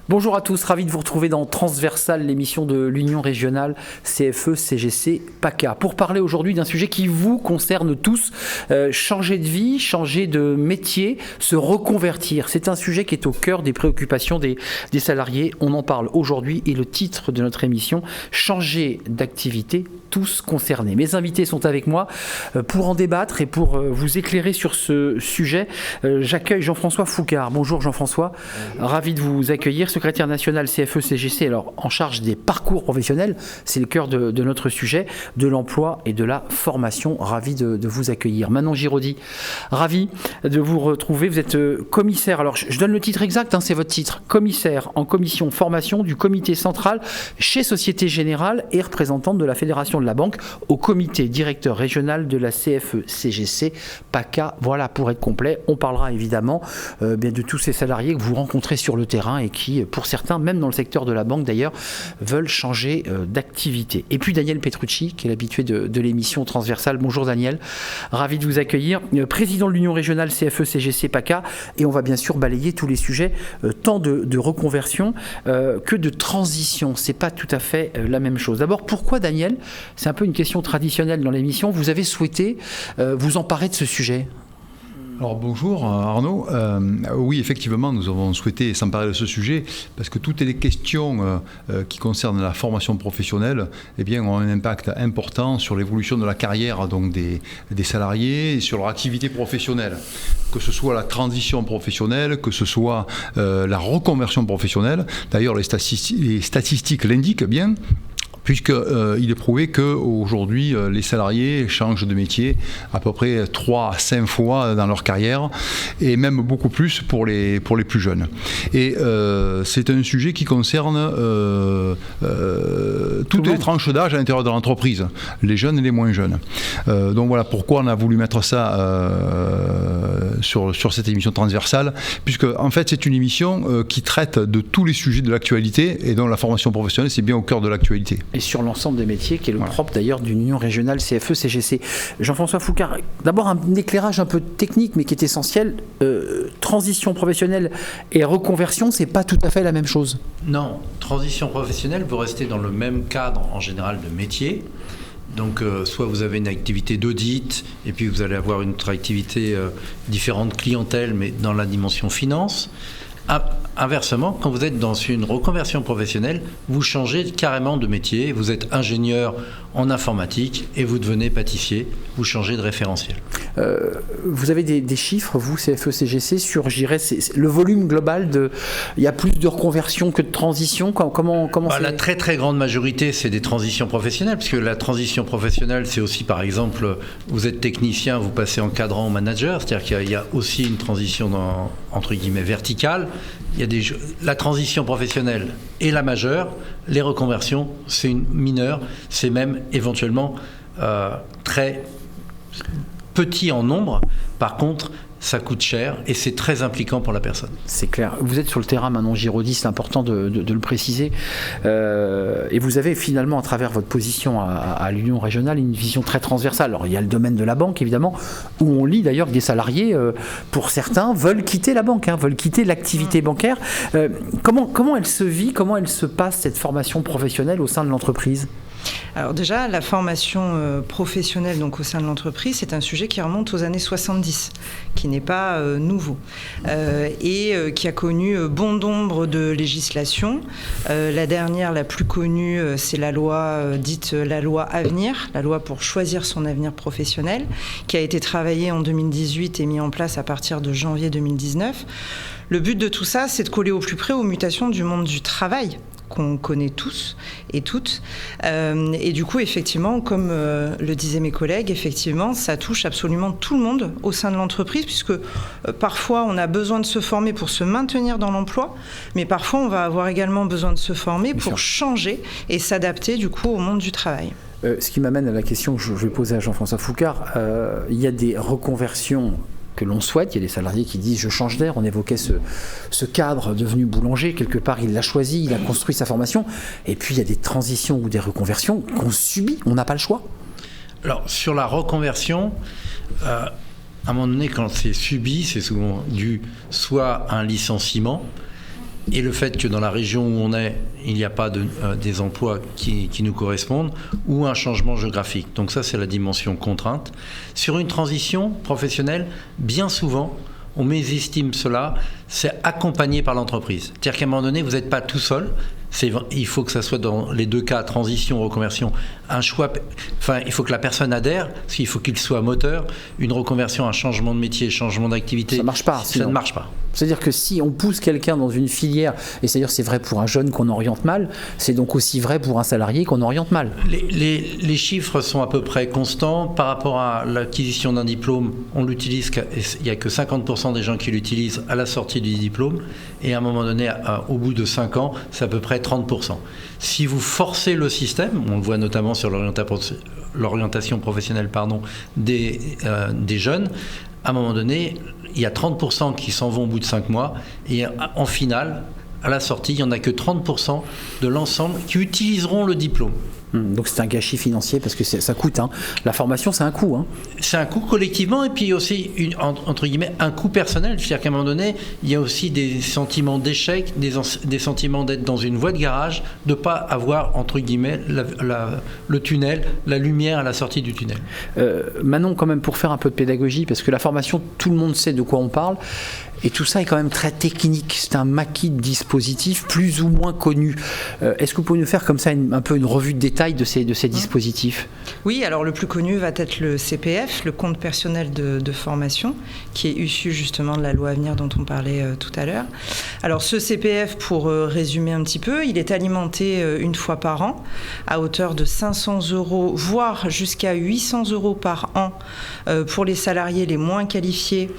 Bonjour à tous, ravi de vous retrouver dans Transversal, l'émission de l'Union régionale CFE-CGC PACA. Pour parler aujourd'hui d'un sujet qui vous concerne tous, changer de vie, changer de métier, se reconvertir. C'est un sujet qui est au cœur des préoccupations des salariés. On en parle aujourd'hui et le titre de notre émission, changer d'activité, tous concernés. Mes invités sont avec moi pour en débattre et pour vous éclairer sur ce sujet. J'accueille Jean-François Foucard. Bonjour Jean-François, ravi de vous accueillir. Secrétaire national CFE-CGC, alors en charge des parcours professionnels, c'est le cœur de notre sujet, de l'emploi et de la formation. Ravi de vous accueillir. Manon Giraudy, ravi de vous retrouver. Vous êtes commissaire, alors je donne le titre exact, c'est votre titre, commissaire en commission formation du comité central chez Société Générale et représentante de la Fédération de la Banque au comité directeur régional de la CFE-CGC PACA. Voilà, pour être complet, on parlera évidemment de tous ces salariés que vous rencontrez sur le terrain et qui, pour certains, même dans le secteur de la banque d'ailleurs, veulent changer d'activité. Et puis Daniel Petrucci, qui est l'habitué de l'émission Transversale. Bonjour Daniel, ravi de vous accueillir. Président de l'Union régionale CFE-CGC PACA, et on va bien sûr balayer tous les sujets, tant de reconversion que de transition. C'est pas tout à fait la même chose. D'abord, pourquoi Daniel, c'est un peu une question traditionnelle dans l'émission, vous avez souhaité vous emparer de ce sujet ? Alors bonjour Arnaud, oui effectivement nous avons souhaité s'emparer de ce sujet parce que toutes les questions qui concernent la formation professionnelle ont un impact important sur l'évolution de la carrière donc des salariés et sur leur activité professionnelle, que ce soit la transition professionnelle, que ce soit la reconversion professionnelle. D'ailleurs les statistiques l'indiquent bien, puisqu'il est prouvé qu'aujourd'hui, les salariés changent de métier à peu près 3 à 5 fois dans leur carrière, et même beaucoup plus pour les plus jeunes. Et c'est un sujet qui concerne toutes les tranches d'âge à l'intérieur de l'entreprise, les jeunes et les moins jeunes. Donc voilà pourquoi on a voulu mettre ça sur cette émission transversale, puisque en fait c'est une émission qui traite de tous les sujets de l'actualité, et dont la formation professionnelle c'est bien au cœur de l'actualité. Et sur l'ensemble des métiers, qui est le propre d'ailleurs d'une union régionale CFE-CGC. Jean-François Foucard, d'abord un éclairage un peu technique mais qui est essentiel. Transition professionnelle et reconversion, c'est pas tout à fait la même chose. Non, transition professionnelle, vous restez dans le même cadre en général de métier. Donc soit vous avez une activité d'audit et puis vous allez avoir une autre activité différente, clientèle, mais dans la dimension finance. Inversement, quand vous êtes dans une reconversion professionnelle, vous changez carrément de métier, vous êtes ingénieur en informatique et vous devenez pâtissier, vous changez de référentiel. Vous avez des chiffres, vous, CFE-CGC, sur, je dirais, le volume global il y a plus de reconversion que de transition, comment La très très grande majorité, c'est des transitions professionnelles, parce que la transition professionnelle, c'est aussi, par exemple, vous êtes technicien, vous passez encadrant au manager, c'est-à-dire qu'il y a aussi une transition entre guillemets verticale. La transition professionnelle est la majeure, les reconversions, c'est une mineure, c'est même éventuellement très petit en nombre. Par contre, ça coûte cher et c'est très impliquant pour la personne. C'est clair. Vous êtes sur le terrain, Manon Giraudy, c'est important de le préciser. Et vous avez finalement, à travers votre position à l'Union régionale, une vision très transversale. Alors, il y a le domaine de la banque, évidemment, où on lit d'ailleurs que des salariés, pour certains, veulent quitter la banque, veulent quitter l'activité bancaire. Comment elle se vit, comment elle se passe, cette formation professionnelle au sein de l'entreprise ? Alors déjà, la formation professionnelle donc au sein de l'entreprise, c'est un sujet qui remonte aux années 70, qui n'est pas nouveau et qui a connu bon nombre de législations. La dernière, la plus connue, c'est la loi dite la loi Avenir, la loi pour choisir son avenir professionnel, qui a été travaillée en 2018 et mis en place à partir de janvier 2019. Le but de tout ça, c'est de coller au plus près aux mutations du monde du travail, qu'on connaît tous et toutes. Et du coup, effectivement, comme le disaient mes collègues, effectivement, ça touche absolument tout le monde au sein de l'entreprise, puisque parfois, on a besoin de se former pour se maintenir dans l'emploi, mais parfois, on va avoir également besoin de se former pour changer et s'adapter, du coup, au monde du travail. Ce qui m'amène à la question que je vais poser à Jean-François Foucard. Il y a des reconversions que l'on souhaite. Il y a des salariés qui disent « je change d'air ». On évoquait ce cadre devenu boulanger. Quelque part, il l'a choisi, il a construit sa formation. Et puis, il y a des transitions ou des reconversions qu'on subit. On n'a pas le choix. Alors, sur la reconversion, à un moment donné, quand c'est subi, c'est souvent dû soit à un licenciement et le fait que dans la région où on est, il n'y a pas des emplois qui nous correspondent, ou un changement géographique. Donc ça, c'est la dimension contrainte. Sur une transition professionnelle, bien souvent, on mésestime cela, c'est accompagné par l'entreprise. C'est-à-dire qu'à un moment donné, vous n'êtes pas tout seul. Il faut que ça soit dans les deux cas, transition, reconversion, un choix. Enfin, il faut que la personne adhère, parce qu'il faut qu'il soit moteur. Une reconversion, un changement de métier, changement d'activité, ça marche pas. Ça ne marche pas. C'est-à-dire que si on pousse quelqu'un dans une filière, et c'est-à-dire c'est vrai pour un jeune qu'on oriente mal, c'est donc aussi vrai pour un salarié qu'on oriente mal. Les chiffres sont à peu près constants. Par rapport à l'acquisition d'un diplôme, on l'utilise, il n'y a que 50% des gens qui l'utilisent à la sortie du diplôme, et à un moment donné, au bout de 5 ans, c'est à peu près 30%. Si vous forcez le système, on le voit notamment sur l'orientation professionnelle des jeunes, à un moment donné, il y a 30% qui s'en vont au bout de 5 mois, et en finale, à la sortie, il n'y en a que 30% de l'ensemble qui utiliseront le diplôme. Donc c'est un gâchis financier parce que ça coûte. La formation, c'est un coût. C'est un coût collectivement et puis aussi, entre guillemets, un coût personnel. C'est-à-dire qu'à un moment donné, il y a aussi des sentiments d'échec, des sentiments d'être dans une voie de garage, de ne pas avoir, entre guillemets, le tunnel, la lumière à la sortie du tunnel. Manon, quand même, pour faire un peu de pédagogie, parce que la formation, tout le monde sait de quoi on parle. Et tout ça est quand même très technique. C'est un maquis de dispositifs plus ou moins connus. Est-ce que vous pouvez nous faire comme ça un peu une revue de détail de ces dispositifs ? Oui, alors le plus connu va être le CPF, le compte personnel de formation, qui est issu justement de la loi Avenir dont on parlait tout à l'heure. Alors ce CPF, pour résumer un petit peu, il est alimenté une fois par an à hauteur de 500 €, voire jusqu'à 800 € par an pour les salariés les moins qualifiés,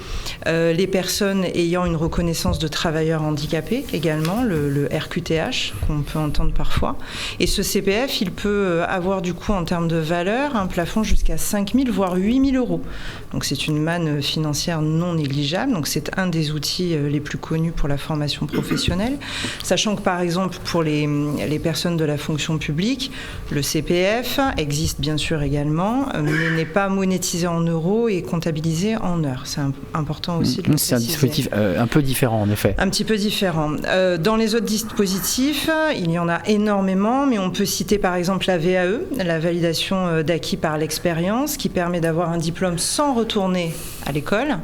les personnes ayant une reconnaissance de travailleurs handicapés également, le RQTH qu'on peut entendre parfois. Et ce CPF, il peut avoir du coup en termes de valeur un plafond jusqu'à 5 000 voire 8 000 €. Donc c'est une manne financière non négligeable. Donc c'est un des outils les plus connus pour la formation professionnelle. Sachant que par exemple pour les personnes de la fonction publique, le CPF existe bien sûr également, mais n'est pas monétisé en euros et comptabilisé en heures. C'est important aussi de le préciser. C'est un dispositif un peu différent en effet. Un petit peu différent. Dans les autres dispositifs, il y en a énormément, mais on peut citer par exemple la VAE, la validation d'acquis par l'expérience, qui permet d'avoir un diplôme sans retourner à l'école.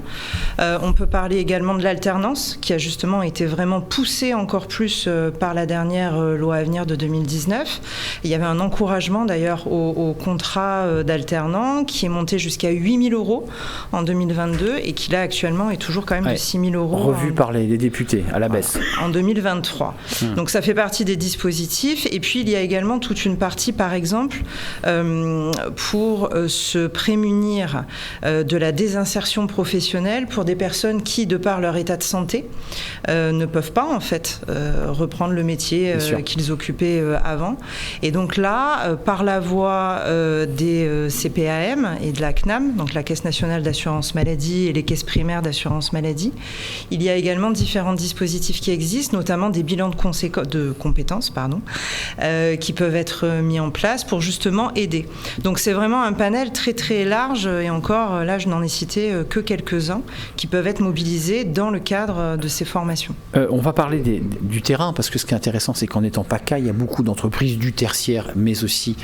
On peut parler également de l'alternance, qui a justement été vraiment poussée encore plus par la dernière loi Avenir de 2019. Il y avait un encouragement d'ailleurs au contrat d'alternant qui est monté jusqu'à 8 000 € en 2022 et qui là actuellement est toujours quand même de 6 000 € revu par les députés à la baisse en 2023. Donc ça fait partie des dispositifs. Et puis il y a également toute une partie par exemple pour se prémunir de la désinsertion professionnelle pour des personnes qui, de par leur état de santé, ne peuvent pas en fait reprendre le métier qu'ils occupaient avant. Et donc là, par la voie des CPAM et de la CNAM, donc la Caisse nationale d'assurance maladie et les caisses primaires d'assurance maladie, il y a également différents dispositifs qui existent, notamment des bilans de compétences qui peuvent être mis en place pour justement aider. Donc c'est vraiment un panel très très large et encore là je n'en ai cité que quelques-uns qui peuvent être mobilisés dans le cadre de ces formations. On va parler du terrain parce que ce qui est intéressant c'est qu'en étant PACA il y a beaucoup d'entreprises du tertiaire mais aussi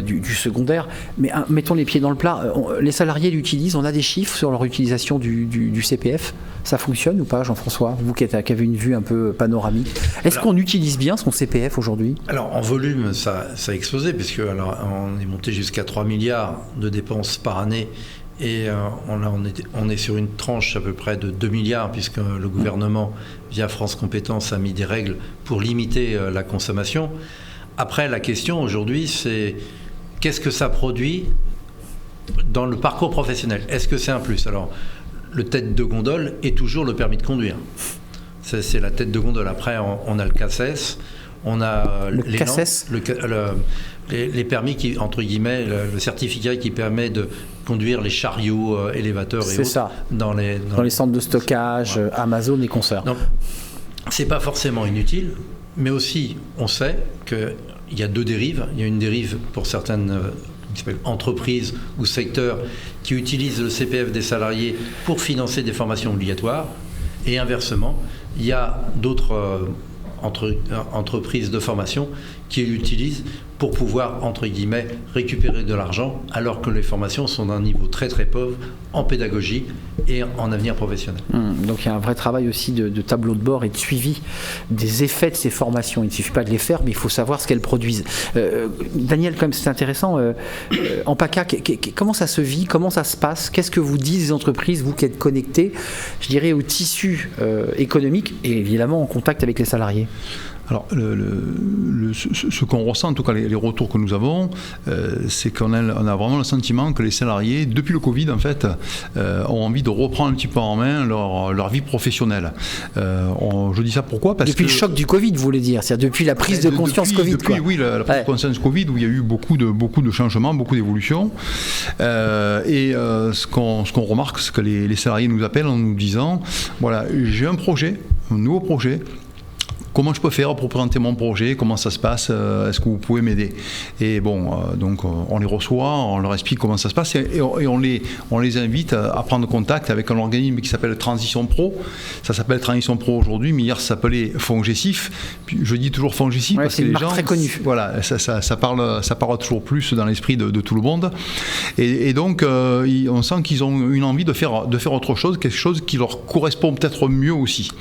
du secondaire. Mais mettons les pieds dans le plat, les salariés l'utilisent, on a des chiffres sur leur utilisation du CPF, ça fonctionne ou pas Jean-François, vous qui avez une vue un peu panoramique, est-ce qu'on utilise bien son CPF aujourd'hui? Alors en volume ça a explosé puisque on est monté jusqu'à 3 milliards de dépenses par année et on est sur une tranche à peu près de 2 milliards puisque le gouvernement via France Compétences a mis des règles pour limiter la consommation. Après la question aujourd'hui c'est qu'est-ce que ça produit dans le parcours professionnel? Est-ce que c'est un plus? Alors le tête de gondole est toujours le permis de conduire. C'est la tête de gondole. Après, on a le CACES, on a les permis qui, entre guillemets, le certificat qui permet de conduire les chariots, élévateurs et autres dans les centres de stockage, voilà. Amazon et consorts. Donc, c'est pas forcément inutile, mais aussi, on sait qu'il y a deux dérives. Il y a une dérive pour certaines entreprises ou secteurs qui utilisent le CPF des salariés pour financer des formations obligatoires, et inversement, il y a d'autres entreprise de formation qui l'utilise pour pouvoir, entre guillemets, récupérer de l'argent, alors que les formations sont d'un niveau très très pauvre en pédagogie et en avenir professionnel. Donc il y a un vrai travail aussi de tableau de bord et de suivi des effets de ces formations. Il ne suffit pas de les faire, mais il faut savoir ce qu'elles produisent. Daniel, comme c'est intéressant, en PACA, comment ça se vit, comment ça se passe, qu'est-ce que vous disent les entreprises, vous qui êtes connectés, je dirais, au tissu économique et évidemment en contact avec les salariés? Alors, ce qu'on ressent, en tout cas les retours que nous avons, c'est qu'on a vraiment le sentiment que les salariés, depuis le Covid en fait, ont envie de reprendre un petit peu en main leur vie professionnelle. Je dis ça pourquoi? Parce depuis le choc du Covid, vous voulez dire, c'est-à-dire depuis la prise de conscience Covid. Oui, la prise de conscience Covid, où il y a eu beaucoup de changements, beaucoup d'évolutions. Ce qu'on remarque, c'est que les salariés nous appellent en nous disant, voilà, j'ai un nouveau projet. Comment je peux faire pour présenter mon projet? Comment ça se passe? Est-ce que vous pouvez m'aider? Et bon, donc on les reçoit, on leur explique comment ça se passe et on les invite à prendre contact avec un organisme qui s'appelle Transition Pro. Ça s'appelle Transition Pro aujourd'hui, mais hier ça s'appelait Fongecif. Puis je dis toujours Fongecif parce que les gens, très connue. Voilà, ça parle toujours plus dans l'esprit de tout le monde. Et donc on sent qu'ils ont une envie de faire autre chose, quelque chose qui leur correspond peut-être mieux aussi.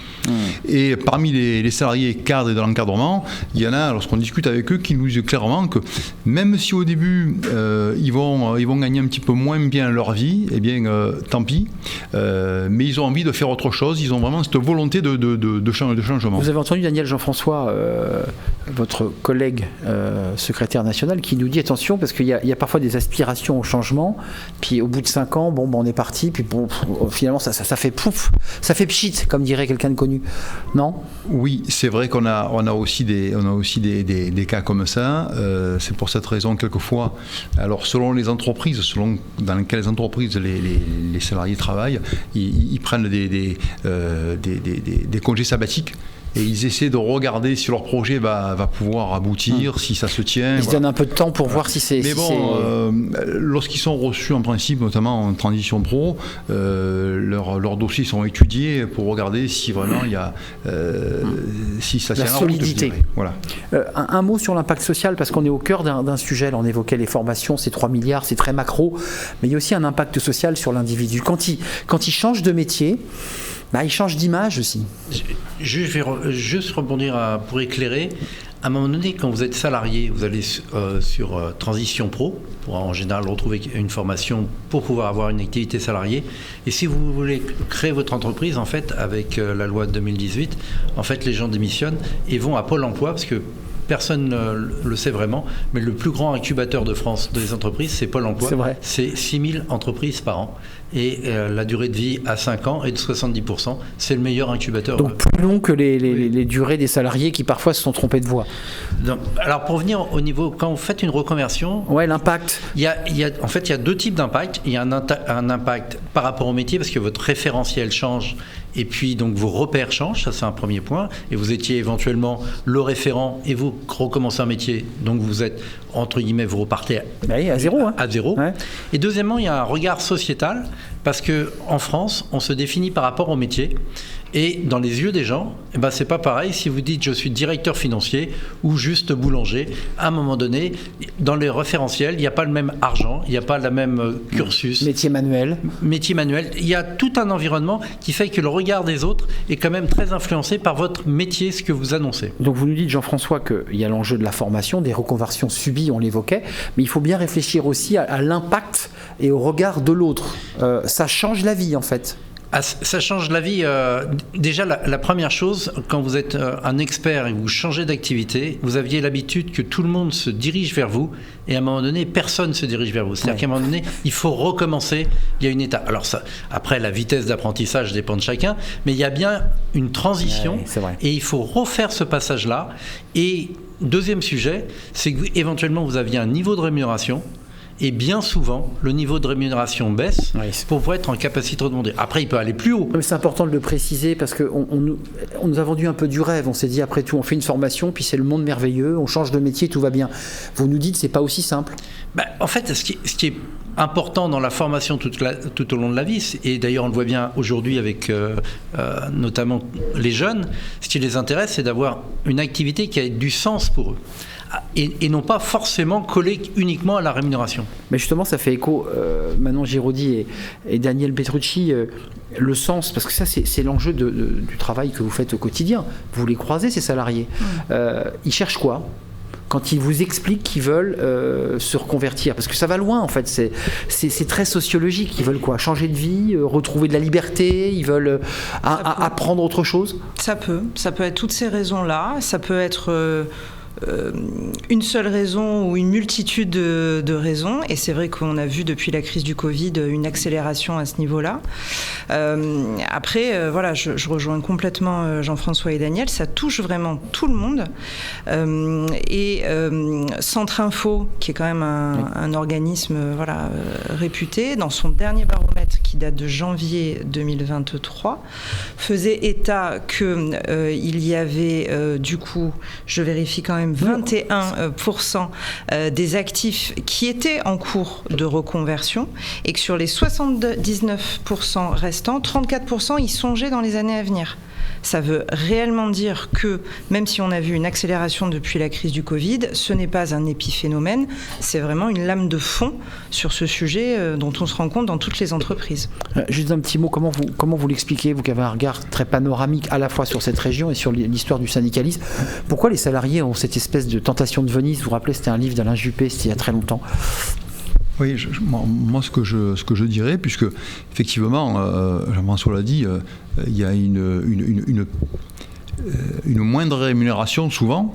Et parmi les salariés cadres et de l'encadrement, il y en a, lorsqu'on discute avec eux, qui nous disent clairement que même si au début ils vont gagner un petit peu moins bien leur vie, eh bien tant pis, mais ils ont envie de faire autre chose, ils ont vraiment cette volonté de changement. Vous avez entendu Daniel Jean-François, votre collègue secrétaire national, qui nous dit attention parce qu'il y a parfois des aspirations au changement, puis au bout de 5 ans, on est parti, puis finalement ça fait pouf, ça fait pchit, comme dirait quelqu'un de connu, non? Oui, c'est vrai qu'on a aussi des cas comme ça. C'est pour cette raison quelquefois, alors selon les entreprises, selon dans quelles entreprises les salariés travaillent, ils prennent des congés sabbatiques. Et ils essaient de regarder si leur projet va pouvoir aboutir, si ça se tient. Ils se donnent un peu de temps pour voir si c'est... Mais lorsqu'ils sont reçus en principe, notamment en transition pro, leurs dossiers sont étudiés pour regarder si vraiment il y a... si ça tient la solidité. Voilà. Un mot sur l'impact social, parce qu'on est au cœur d'un sujet. Là, on évoquait les formations, c'est 3 milliards, c'est très macro. Mais il y a aussi un impact social sur l'individu. Quand il change de métier... il change d'image aussi. Je vais juste rebondir pour éclairer. À un moment donné, quand vous êtes salarié, vous allez sur Transition Pro, pour en général retrouver une formation pour pouvoir avoir une activité salariée. Et si vous voulez créer votre entreprise, en fait, avec la loi de 2018, en fait, les gens démissionnent et vont à Pôle emploi, parce que personne ne le sait vraiment, mais le plus grand incubateur de France des entreprises, c'est Pôle emploi. C'est vrai. C'est 6000 entreprises par an. Et la durée de vie à 5 ans est de 70%. C'est le meilleur incubateur. Donc plus long que les durées des salariés qui parfois se sont trompés de voie. Donc, alors pour venir au niveau, quand vous faites une reconversion... Ouais, l'impact. En fait, il y a 2 types d'impact. Il y a un impact par rapport au métier, parce que votre référentiel change. Et puis, donc, vos repères changent, ça c'est un premier point. Et vous étiez éventuellement le référent et vous recommencez un métier. Donc, vous êtes, entre guillemets, vous repartez à zéro. À zéro. Ouais. Et deuxièmement, il y a un regard sociétal, parce qu'en France, on se définit par rapport au métier. Et dans les yeux des gens, c'est pas pareil si vous dites je suis directeur financier ou juste boulanger. À un moment donné, dans les référentiels, il n'y a pas le même argent, il n'y a pas le même cursus. Métier manuel. Il y a tout un environnement qui fait que le regard des autres est quand même très influencé par votre métier, ce que vous annoncez. Donc vous nous dites, Jean-François, qu'il y a l'enjeu de la formation, des reconversions subies, on l'évoquait, mais il faut bien réfléchir aussi à l'impact et au regard de l'autre. Ça change la vie en fait. Ça change la vie. Déjà, la première chose, quand vous êtes un expert et vous changez d'activité, vous aviez l'habitude que tout le monde se dirige vers vous et à un moment donné, personne ne se dirige vers vous. C'est-à-dire qu'à un moment donné, il faut recommencer. Il y a une étape. Alors ça, après, la vitesse d'apprentissage dépend de chacun, mais il y a bien une transition et il faut refaire ce passage-là. Et deuxième sujet, c'est que éventuellement, vous aviez un niveau de rémunération. Et bien souvent, le niveau de rémunération baisse pour pouvoir être en capacité de demander. Après, il peut aller plus haut. Mais c'est important de le préciser parce qu'on nous a vendu un peu du rêve. On s'est dit, après tout, on fait une formation, puis c'est le monde merveilleux, on change de métier, tout va bien. Vous nous dites, c'est pas aussi simple. En fait, ce qui est important dans la formation tout au long de la vie, et d'ailleurs on le voit bien aujourd'hui avec notamment les jeunes, ce qui les intéresse, c'est d'avoir une activité qui a du sens pour eux. Et non pas forcément collé uniquement à la rémunération. Mais justement, ça fait écho, Manon Giraudy et Daniel Petrucci, le sens, parce que ça, c'est l'enjeu du travail que vous faites au quotidien. Vous les croisez, ces salariés. Ils cherchent quoi quand ils vous expliquent qu'ils veulent se reconvertir? Parce que ça va loin, en fait. C'est très sociologique. Ils veulent quoi? Changer de vie, retrouver de la liberté? Ils veulent apprendre autre chose? Ça peut être toutes ces raisons-là. Ça peut être... une seule raison ou une multitude de raisons, et c'est vrai qu'on a vu depuis la crise du Covid une accélération à ce niveau-là. Après, voilà, je rejoins complètement Jean-François et Daniel, ça touche vraiment tout le monde. Et Centre Info, qui est quand même un organisme réputé, dans son dernier baromètre qui date de janvier 2023, faisait état qu'il y avait du coup, je vérifie quand même, 21% des actifs qui étaient en cours de reconversion, et que sur les 79% restants, 34% y songeaient dans les années à venir. Ça veut réellement dire que, même si on a vu une accélération depuis la crise du Covid, ce n'est pas un épiphénomène, c'est vraiment une lame de fond sur ce sujet dont on se rend compte dans toutes les entreprises. Juste un petit mot, comment vous l'expliquez, vous qui avez un regard très panoramique à la fois sur cette région et sur l'histoire du syndicalisme, pourquoi les salariés ont cette espèce de tentation de Venise? Vous vous rappelez, c'était un livre d'Alain Juppé, c'était il y a très longtemps. Oui, moi ce que je dirais, puisque effectivement, Jean-François l'a dit, il y a une moindre rémunération souvent,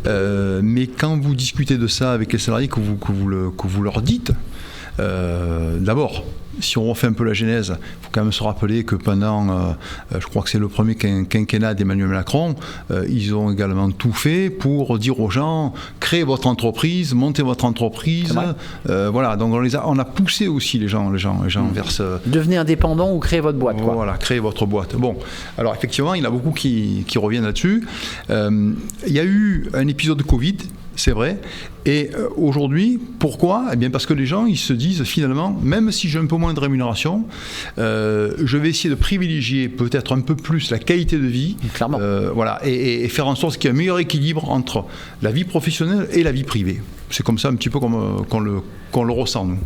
mais quand vous discutez de ça avec les salariés, que vous leur dites, d'abord, si on refait un peu la genèse, il faut quand même se rappeler que pendant, je crois que c'est le premier quinquennat d'Emmanuel Macron, ils ont également tout fait pour dire aux gens, créez votre entreprise, montez votre entreprise. Voilà, donc on a poussé aussi les gens vers ce... Devenez indépendant ou créez votre boîte. Voilà, créez votre boîte. Bon, alors effectivement, il y en a beaucoup qui reviennent là-dessus. Il y a eu un épisode de Covid, c'est vrai. Et aujourd'hui, pourquoi? Eh bien parce que les gens, ils se disent finalement, même si j'ai un peu moins de rémunération, je vais essayer de privilégier peut-être un peu plus la qualité de vie. Clairement. Voilà, et faire en sorte qu'il y ait un meilleur équilibre entre la vie professionnelle et la vie privée. C'est comme ça un petit peu qu'on le ressent, nous.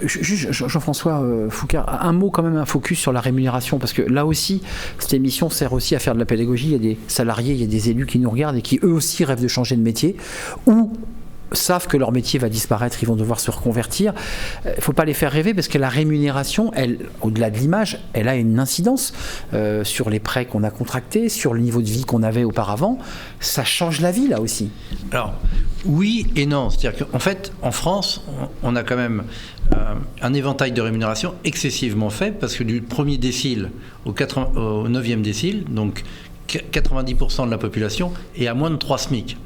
Jean-François Foucard, un mot quand même, un focus sur la rémunération, parce que là aussi, cette émission sert aussi à faire de la pédagogie. Il y a des salariés, il y a des élus qui nous regardent et qui eux aussi rêvent de changer de métier, ou savent que leur métier va disparaître, ils vont devoir se reconvertir. Il ne faut pas les faire rêver, parce que la rémunération, elle, au-delà de l'image, elle a une incidence sur les prêts qu'on a contractés, sur le niveau de vie qu'on avait auparavant. Ça change la vie, là aussi. Alors, oui et non. C'est-à-dire qu'en fait, en France, on a quand même un éventail de rémunération excessivement faible, parce que du premier décile au 9e décile, donc 90% de la population est à moins de 3 SMIC.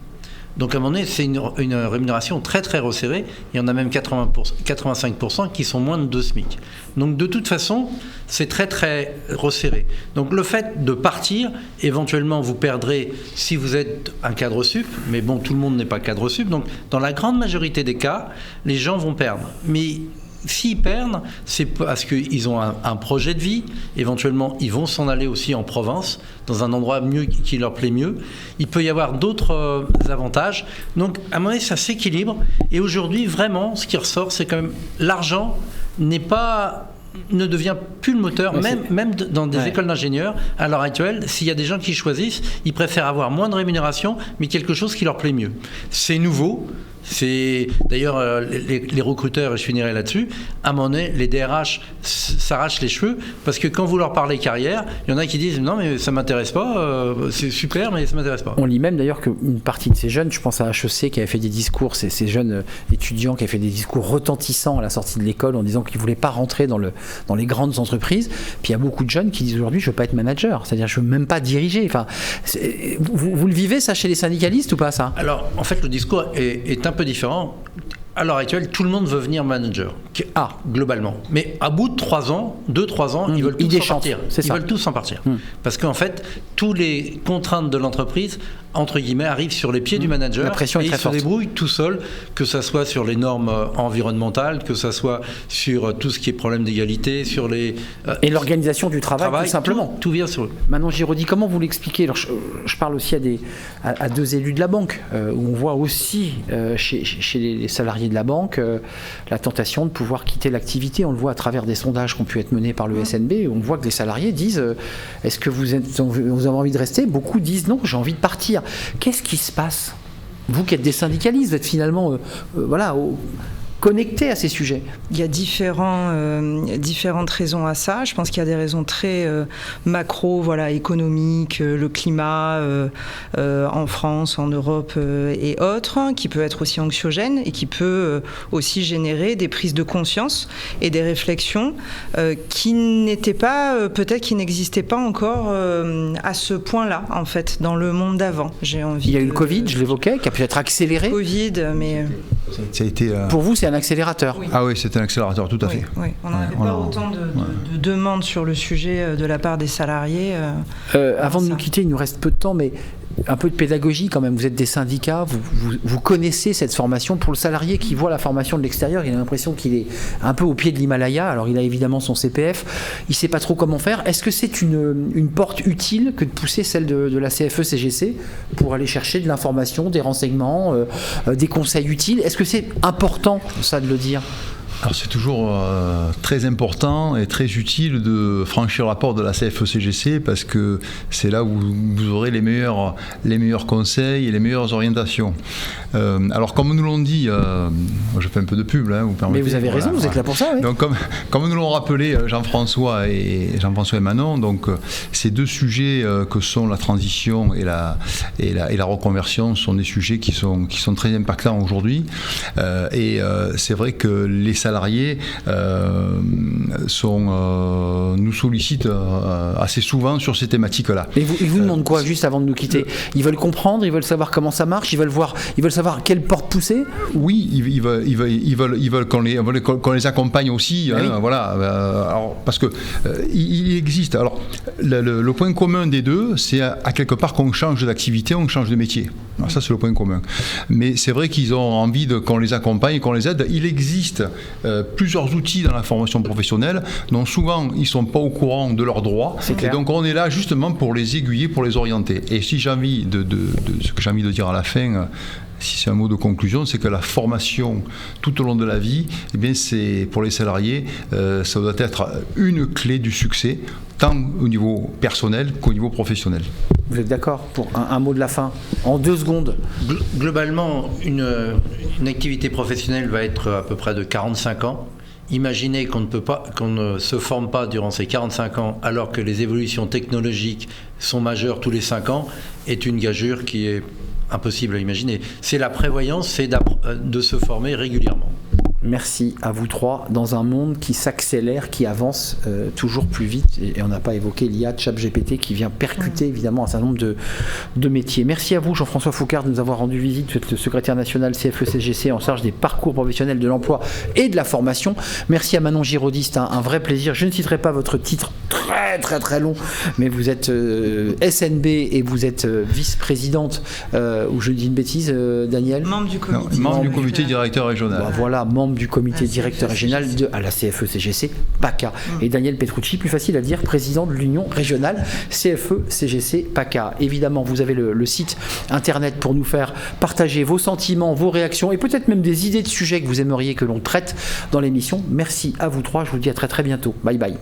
Donc à un moment donné, c'est une rémunération très très resserrée. Il y en a même 85% qui sont moins de 2 SMIC. Donc de toute façon, c'est très très resserré. Donc le fait de partir, éventuellement vous perdrez si vous êtes un cadre sup, mais bon, tout le monde n'est pas cadre sup. Donc dans la grande majorité des cas, les gens vont perdre. Mais s'ils perdent, c'est parce qu'ils ont un projet de vie. Éventuellement, ils vont s'en aller aussi en province, dans un endroit qui leur plaît mieux. Il peut y avoir d'autres avantages. Donc, à un moment donné, ça s'équilibre. Et aujourd'hui, vraiment, ce qui ressort, c'est quand même l'argent ne devient plus le moteur, même dans des écoles d'ingénieurs. À l'heure actuelle, s'il y a des gens qui choisissent, ils préfèrent avoir moins de rémunération, mais quelque chose qui leur plaît mieux. C'est nouveau. C'est d'ailleurs les recruteurs, et je finirai là-dessus, à un moment donné, les DRH s'arrachent les cheveux, parce que quand vous leur parlez carrière, il y en a qui disent non mais ça m'intéresse pas, c'est super mais ça m'intéresse pas. On lit même d'ailleurs qu'une partie de ces jeunes, je pense à HEC qui avait fait des discours, ces jeunes étudiants qui avaient fait des discours retentissants à la sortie de l'école en disant qu'ils ne voulaient pas rentrer dans les grandes entreprises. Puis il y a beaucoup de jeunes qui disent aujourd'hui je ne veux pas être manager, c'est-à-dire je ne veux même pas diriger. Enfin, vous le vivez ça chez les syndicalistes ou pas ça? Alors en fait le discours est un peu différent. À l'heure actuelle, tout le monde veut venir manager, globalement. Mais à bout de 2-3 ans, ils veulent tous en partir. Ils veulent tous en partir. Parce qu'en fait, toutes les contraintes de l'entreprise, entre guillemets, arrivent sur les pieds du manager. La pression est très forte. Il se débrouille tout seul, que ça soit sur les normes environnementales, que ça soit sur tout ce qui est problème d'égalité, sur les... et l'organisation du travail, tout simplement. Tout vient sur eux. Manon Giraudy, comment vous l'expliquez? Alors, je parle aussi à deux élus de la banque, où on voit aussi chez les salariés de la banque la tentation de pouvoir quitter l'activité. On le voit à travers des sondages qui ont pu être menés par le SNB. On voit que les salariés disent est-ce que vous avez envie de rester? Beaucoup disent non, j'ai envie de partir. Qu'est-ce qui se passe? Vous qui êtes des syndicalistes, vous êtes finalement connectés à ces sujets. Il y a différentes raisons à ça. Je pense qu'il y a des raisons très macro, économiques, le climat en France, en Europe et autres, qui peut être aussi anxiogène et qui peut aussi générer des prises de conscience et des réflexions qui n'étaient pas, peut-être qui n'existaient pas encore à ce point-là, en fait, dans le monde d'avant. J'ai envie. Il y a eu le Covid, je l'évoquais, qui a peut-être accéléré. Covid, mais ça a été. Pour vous, c'est un accélérateur. Oui. Ah oui, c'est un accélérateur, tout à fait. Oui. On n'avait pas autant de demandes sur le sujet de la part des salariés. Avant de nous quitter, il nous reste peu de temps, mais un peu de pédagogie quand même. Vous êtes des syndicats, vous connaissez cette formation. Pour le salarié qui voit la formation de l'extérieur, il a l'impression qu'il est un peu au pied de l'Himalaya. Alors il a évidemment son CPF, il ne sait pas trop comment faire. Est-ce que c'est une porte utile que de pousser celle de la CFE-CGC pour aller chercher de l'information, des renseignements, des conseils utiles? Est-ce que c'est important, ça, de le dire? Alors c'est toujours très important et très utile de franchir la porte de la CFE-CGC parce que c'est là où vous aurez les meilleurs conseils et les meilleures orientations. Alors comme nous l'ont dit, je fais un peu de pub là, vous permettez. Mais vous avez raison, vous êtes là pour ça. Oui. Donc comme nous l'ont rappelé Jean-François et Manon, donc ces deux sujets que sont la transition et la reconversion sont des sujets qui sont très impactants aujourd'hui. Et c'est vrai que les salariés nous sollicitent assez souvent sur ces thématiques-là. Et ils vous demandent quoi, juste avant de nous quitter? Ils veulent comprendre, ils veulent savoir comment ça marche, ils veulent savoir quelle porte pousser? Oui, ils veulent qu'on les accompagne aussi. Oui. Alors, parce que il existe. Alors, le point commun des deux, c'est à quelque part qu'on change d'activité, on change de métier. Alors, ça, c'est le point commun. Mais c'est vrai qu'ils ont envie qu'on les accompagne, qu'on les aide. Il existe plusieurs outils dans la formation professionnelle dont souvent ils ne sont pas au courant de leurs droits. Et donc on est là justement pour les aiguiller, pour les orienter. Et si j'ai envie ce que j'ai envie de dire à la fin, si c'est un mot de conclusion, c'est que la formation tout au long de la vie, eh bien c'est pour les salariés, ça doit être une clé du succès, tant au niveau personnel qu'au niveau professionnel. Vous êtes d'accord pour un mot de la fin, en 2 secondes? Globalement, une activité professionnelle va être à peu près de 45 ans. Imaginez qu'on ne se forme pas durant ces 45 ans alors que les évolutions technologiques sont majeures tous les 5 ans, est une gageure qui est impossible à imaginer. C'est la prévoyance, c'est de se former régulièrement. Merci à vous trois, dans un monde qui s'accélère, qui avance toujours plus vite, et on n'a pas évoqué l'IA, ChatGPT, qui vient percuter évidemment un certain nombre de métiers. Merci à vous, Jean-François Foucard, de nous avoir rendu visite. Vous êtes le secrétaire national CFE-CGC en charge des parcours professionnels de l'emploi et de la formation. Merci à Manon Giraudy, c'est un vrai plaisir. Je ne citerai pas votre titre très très très long, mais vous êtes SNB et vous êtes vice-présidente, ou je dis une bêtise, Daniel? Membre du comité. Membre du comité directeur régional. Voilà, membre du comité directeur régional à la CFE-CGC PACA. Et Daniel Petrucci, plus facile à dire, président de l'union régionale CFE-CGC PACA. Évidemment, vous avez le site internet pour nous faire partager vos sentiments, vos réactions et peut-être même des idées de sujets que vous aimeriez que l'on traite dans l'émission. Merci à vous trois, je vous dis à très très bientôt. Bye bye.